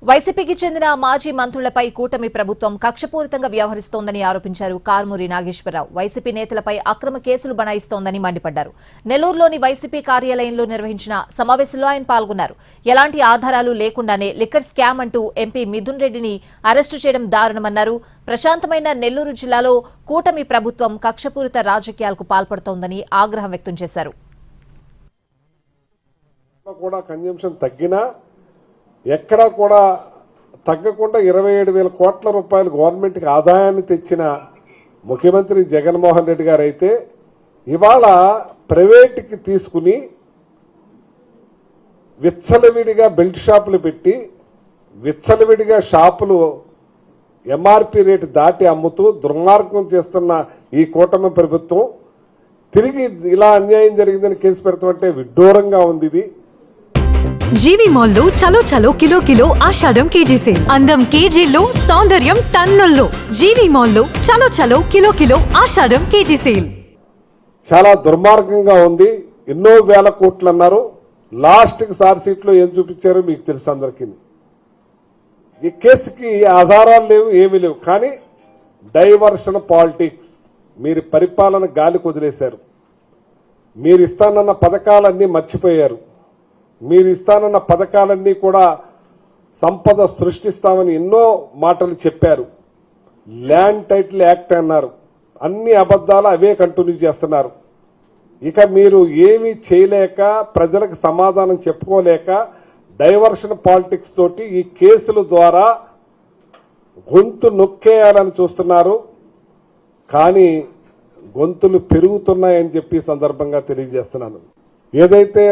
వైసీపీకి చెందిన మాజీ మంత్రులపై కూటమి ప్రభుత్వం కక్షపూరితంగా వ్యవహరిస్తోందని ఆరోపించారు కారుమూరి నాగేశ్వరరావు. వైసీపీ నేతలపై అక్రమ కేసులు బనాయిస్తోందని మండిపడ్డారు. నెల్లూరులోని వైసీపీ కార్యాలయంలో నిర్వహించిన సమావేశంలో ఆయన పాల్గొన్నారు. ఎలాంటి ఆధారాలు లేకుండానే లిక్కర్ స్కామ్ అంటూ ఎంపీ మిథున్ రెడ్డిని అరెస్టు చేయడం దారుణమన్నారు. ప్రశాంతమైన నెల్లూరు జిల్లాలో కూటమి ప్రభుత్వం కక్షపూరిత రాజకీయాలకు పాల్పడుతోందని ఆగ్రహం వ్యక్తం చేశారు. ఎక్కడా కూడా తగ్గకుండా 27,000 కోట్ల రూపాయలు గవర్నమెంట్కి ఆదాయాన్ని తెచ్చిన ముఖ్యమంత్రి జగన్మోహన్ రెడ్డి గారు అయితే ఇవాళ ప్రైవేట్కి తీసుకుని విచ్చలవిడిగా బెల్ట్ షాపులు పెట్టి విచ్చలవిడిగా షాపులు ఎంఆర్పీ రేటు దాటి అమ్ముతూ దుర్మార్గం చేస్తున్న ఈ కూటమి ప్రభుత్వం తిరిగి ఇలా అన్యాయం జరిగిందని కేసు పెడతామంటే విడ్డూరంగా ఉంది. ఇది జీవి మాల్లో చలో చలో కిలో కిలో ఆషాఢం కేజీ సేల్. అందం కేజీల్లో, సౌందర్యం టన్నుల్లో. జీవి మాల్లో చలో చలో కిలో కిలో ఆషాఢం కేజీ సేల్. చాలా దుర్మార్గంగా ఉంది. ఎన్నో వేల కోట్లు అన్నారు. లాస్ట్ కి సార్ సీట్ లో ఏం చూపించారో మీకు తెలుసు అందరికీ. ఈ కేసుకి ఆధారాలు లేవు, ఏమీ లేవు. కానీ డైవర్షన్ పాలిటిక్స్, మీరు పరిపాలన గాలికి వదిలేశారు. మీరు ఇస్తానన్న పథకాలన్నీ మర్చిపోయారు. మీరు ఇస్తానన్న పథకాలన్నీ కూడా సంపద సృష్టిస్తామని ఎన్నో మాటలు చెప్పారు. ల్యాండ్ టైటిల్ యాక్ట్ అన్నారు. అన్ని అబద్దాలు అవే కంటిన్యూ చేస్తున్నారు. ఇక మీరు ఏమీ చేయలేక, ప్రజలకు సమాధానం చెప్పుకోలేక డైవర్షన్ పాలిటిక్స్ తోటి ఈ కేసుల ద్వారా గొంతు నొక్కేయాలని చూస్తున్నారు. కానీ గొంతులు పెరుగుతున్నాయని చెప్పి సందర్భంగా తెలియజేస్తున్నాను. ఏదైతే